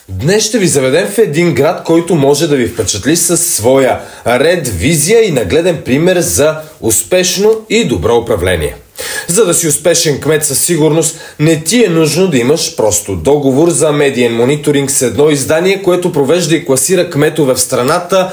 Днес ще ви заведем в един град, който може да ви впечатли със своя ред, визия и нагледен пример за успешно и добро управление. За да си успешен кмет със сигурност, не ти е нужно да имаш просто договор за медиен мониторинг с едно издание, което провежда и класира кметове в страната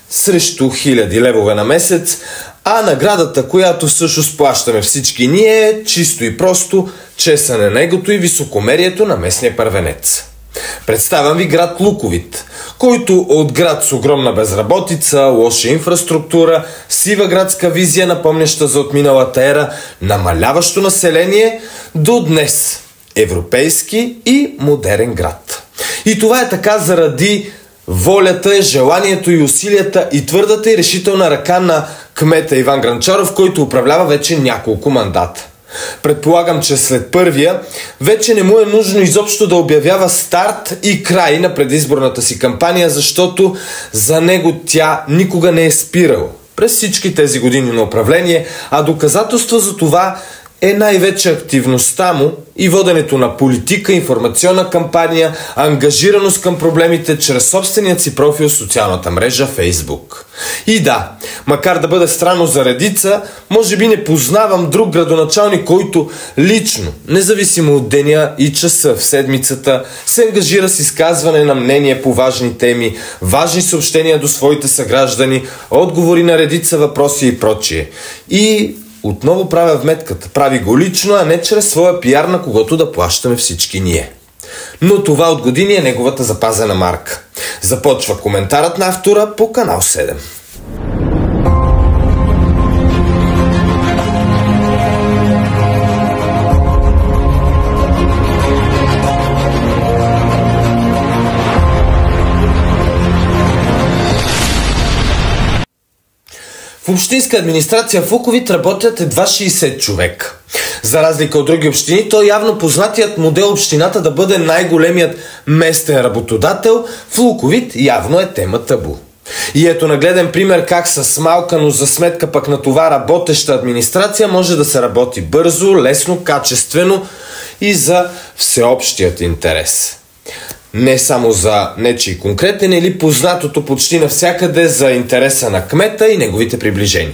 срещу 1000 левове на месец, а наградата, която всъщност плащаме всички ние, е чисто и просто чесане на егото и високомерието на местния първенец. Представям ви град Луковит, който от град с огромна безработица, лоша инфраструктура, сива градска визия, напомняща за отминалата ера, намаляващо население, до днес европейски и модерен град. И това е така заради волята, желанието и усилията и твърдата и решителна ръка на кмета Иван Грънчаров, който управлява вече няколко мандата. Предполагам, че след първия вече не му е нужно изобщо да обявява старт и край на предизборната си кампания, защото за него тя никога не е спирала през всички тези години на управление, а доказателство за това е най-вече активността му и воденето на политика, информационна кампания, ангажираност към проблемите чрез собственият си профил в социалната мрежа Facebook. И да, макар да бъде странно за редица, може би не познавам друг градоначалник, който лично, независимо от деня и часа в седмицата, се ангажира с изказване на мнение по важни теми, важни съобщения до своите съграждани, отговори на редица въпроси и прочие. И отново правя вметката. Прави го лично, а не чрез своя пиар, на когото да плащаме всички ние. Но това от години е неговата запазена марка. Започва коментарът на автора по канал 7. В общинска администрация в Луковит работят едва 60 човека. За разлика от други общини, то явно познатият модел общината да бъде най-големият местен работодател в Луковит явно е тема табу. И ето нагледен пример как с малка, но за сметка пък на това работеща администрация може да се работи бързо, лесно, качествено и за всеобщият интерес. Не само за нечий конкретен или познатото почти навсякъде за интереса на кмета и неговите приближени.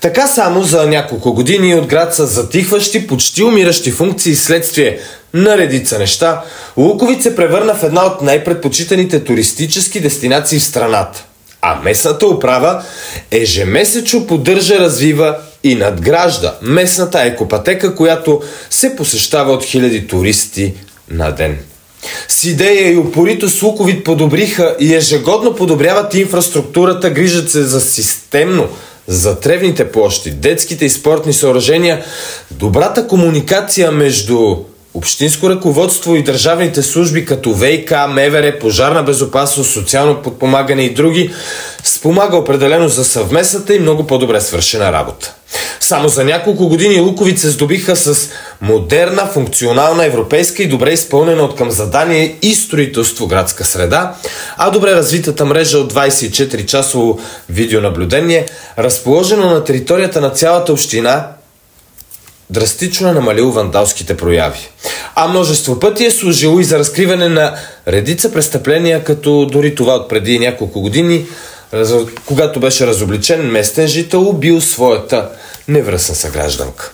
Така само за няколко години от град с затихващи, почти умиращи функции следствие на редица неща, Луковит се превърна в една от най-предпочитаните туристически дестинации в страната. А местната управа ежемесечно поддържа, развива и надгражда местната екопатека, която се посещава от 1000 туристи на ден. С идея и упоритост Луковит подобриха и ежегодно подобряват инфраструктурата, грижат се за системно за тревните площи, детските и спортни съоръжения, добрата комуникация между общинско ръководство и държавните служби като ВиК, МВР, пожарна безопасност, социално подпомагане и други, спомага определено за съвместната и много по-добре свършена работа. Само за няколко години Луковит се здобиха с модерна, функционална, европейска и добре изпълнена от към задание и строителство градска среда, а добре развитата мрежа от 24-часово видеонаблюдение, разположено на територията на цялата община, драстично е намалил вандалските прояви. А множество пъти е служило и за разкриване на редица престъпления, като дори това от преди няколко години, когато беше разобличен местен жител, убил своята невръстна съгражданка.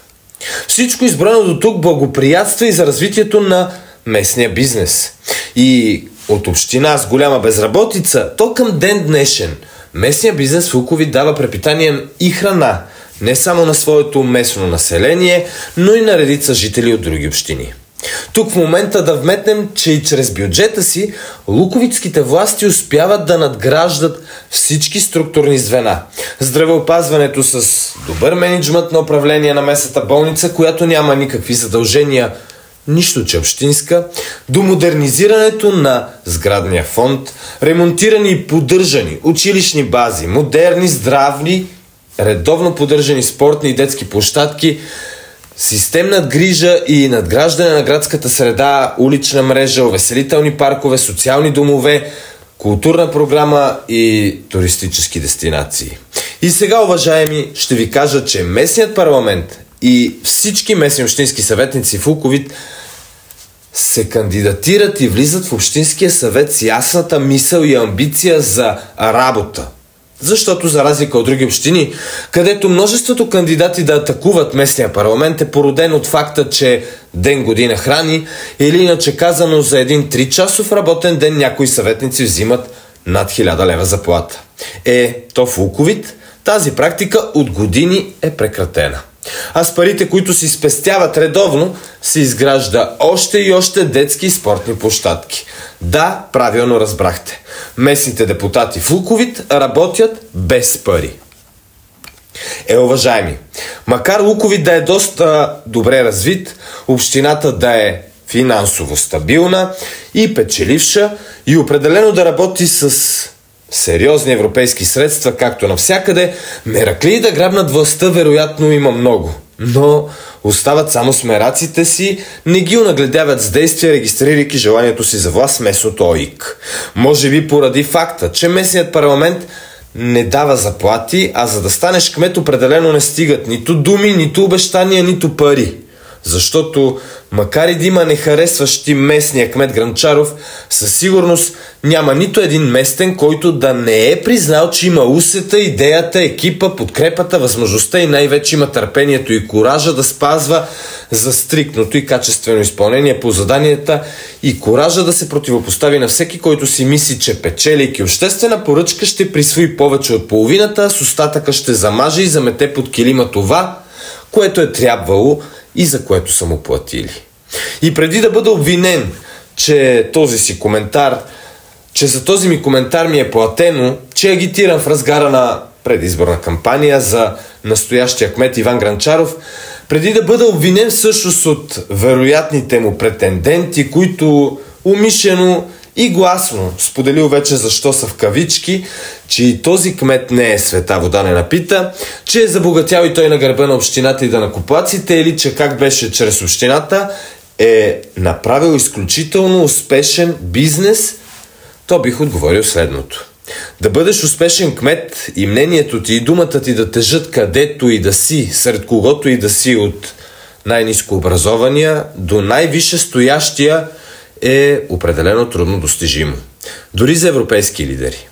Всичко избрано до тук благоприятства и за развитието на местния бизнес. И от община с голяма безработица, то към ден днешен местния бизнес в Луковит дава препитание и храна не само на своето местно население, но и на редица жители от други общини. Тук в момента да вметнем, че и чрез бюджета си луковитските власти успяват да надграждат всички структурни звена. Здравеопазването с добър мениджмънт на управление на местната болница, която няма никакви задължения, нищо че общинска, до модернизирането на сградния фонд, ремонтирани и поддържани училищни бази, модерни, здравни, редовно поддържани спортни и детски площадки, системна грижа и надграждане на градската среда, улична мрежа, увеселителни паркове, социални домове, културна програма и туристически дестинации. И сега, уважаеми, ще ви кажа, че местният парламент и всички местни общински съветници в Луковит се кандидатират и влизат в Общинския съвет с ясната мисъл и амбиция за работа. Защото за разлика от други общини, където множеството кандидати да атакуват местния парламент е породен от факта, че ден година храни, или иначе казано за един 3-часов работен ден някои съветници взимат над 1000 лева заплата. То в Луковит тази практика от години е прекратена. А с парите, които си спестяват редовно, се изгражда още и още детски и спортни площадки. Да, правилно разбрахте. Местните депутати в Луковит работят без пари. Уважаеми, макар Луковит да е доста добре развит, общината да е финансово стабилна и печеливша и определено да работи с сериозни европейски средства, както навсякъде, мераклии да грабнат властта вероятно има много. Но остават само смераците си, не ги онагледяват с действия, регистрирайки желанието си за власт местното ОИК. Може би поради факта, че местният парламент не дава заплати, а за да станеш кмет определено не стигат нито думи, нито обещания, нито пари. Защото, макар и да има нехаресващи местния кмет Грънчаров, със сигурност няма нито един местен, който да не е признал, че има усета, идеята, екипа, подкрепата, възможността и най-вече има търпението и коража да спазва за стриктното и качествено изпълнение по заданията и коража да се противопостави на всеки, който си мисли, че печелейки обществена поръчка ще присвои повече от половината, а с остатъка ще замаже и замете под килима това, което е трябвало и за което са му платили. И преди да бъда обвинен, че за този ми коментар ми е платено, че агитирам в разгара на предизборна кампания за настоящия кмет Иван Грънчаров, преди да бъда обвинен всъщност от вероятните му претенденти, които умишлено и гласно споделил вече защо са в кавички, че и този кмет не е света вода не напита, че е забогатял и той на гърба на общината и данъкоплатците, или че как беше чрез общината е направил изключително успешен бизнес, то бих отговорил следното. Да бъдеш успешен кмет и мнението ти и думата ти да тежат където и да си, сред когото и да си, от най-ниско образования до най-висше стоящия, е определено трудно достижимо. Дори за европейски лидери.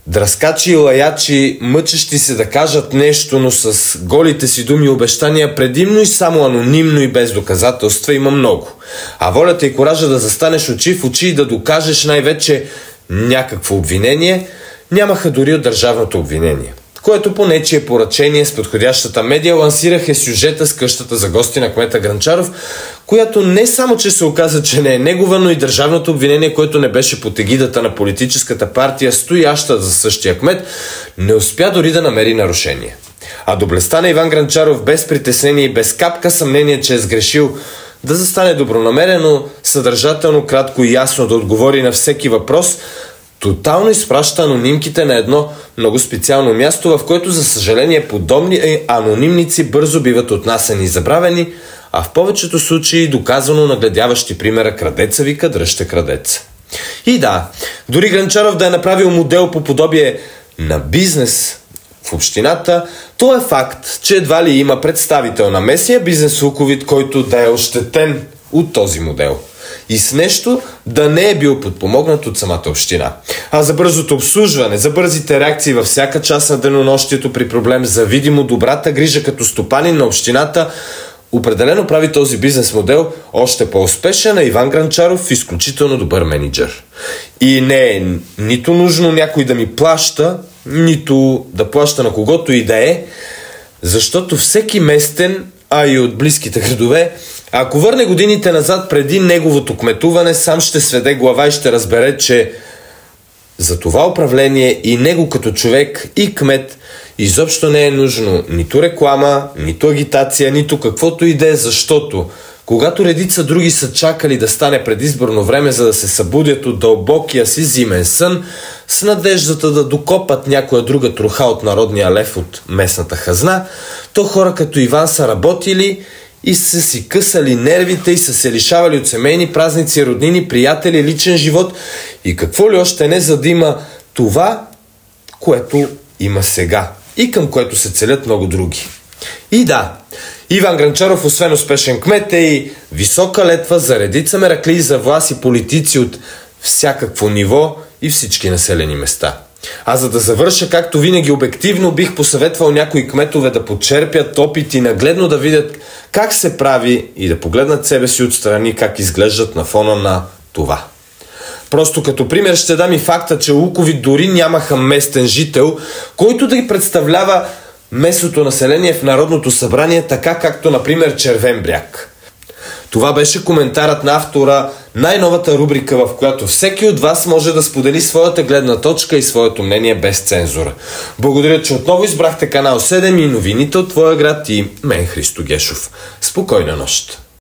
Дръскачи и лаячи, мъчещи се да кажат нещо, но с голите си думи и обещания, предимно и само анонимно и без доказателства, има много. А волята и коража да застанеш очи в очи и да докажеш най-вече някакво обвинение, нямаха дори от държавното обвинение, което по нечие поръчение с подходящата медия лансираха сюжета с къщата за гости на кмета Грънчаров, която не само, че се оказа, че не е негова, но и държавното обвинение, което не беше под егидата на политическата партия, стояща за същия кмет, не успя дори да намери нарушение. А доблестта на Иван Грънчаров без притеснение и без капка съмнение, че е сгрешил, да застане добронамерено, съдържателно, кратко и ясно да отговори на всеки въпрос, тотално изпраща анонимките на едно много специално място, в което, за съжаление, подобни анонимници бързо биват отнасени и забравени, а в повечето случаи доказано нагледяващи примера крадеца вика дръжте крадеца. И да, дори Грънчаров да е направил модел по подобие на бизнес в общината, то е факт, че едва ли има представител на местния бизнес в Луковит, който да е ощетен от този модел и с нещо да не е бил подпомогнат от самата община. А за бързото обслужване, за бързите реакции във всяка част на денонощието при проблем, за видимо добрата грижа като стопанин на общината, определено прави този бизнес модел още по-успешен, а Иван Грънчаров изключително добър менеджер. И не е нито нужно някой да ми плаща, нито да плаща на когото и да е, защото всеки местен, а и от близките градове, ако върне годините назад преди неговото кметуване, сам ще сведе глава и ще разбере, че за това управление и него като човек и кмет изобщо не е нужно нито реклама, нито агитация, нито каквото и да е, защото когато редица други са чакали да стане предизборно време, за да се събудят от дълбокия си зимен сън, с надеждата да докопат някоя друга троха от народния лев от местната хазна, то хора като Иван са работили и са си късали нервите и са се лишавали от семейни празници, роднини, приятели, личен живот и какво ли още не, за да има това, което има сега и към което се целят много други. И да, Иван Грънчаров, освен успешен кмет, е и висока летва за редица мераклии за власт и политици от всякакво ниво и всички населени места. А за да завърша, както винаги обективно, бих посъветвал някои кметове да почерпят опит и нагледно да видят как се прави и да погледнат себе си отстрани как изглеждат на фона на това. Просто като пример ще дам и факта, че Луковит дори нямаха местен жител, който да ги представлява местното население в Народното събрание, така както например Червен бряг. Това беше коментарът на автора, най-новата рубрика, в която всеки от вас може да сподели своята гледна точка и своето мнение без цензура. Благодаря, че отново избрахте канал 7 и новините от твоя град и мен, Христо Гешов. Спокойна нощ!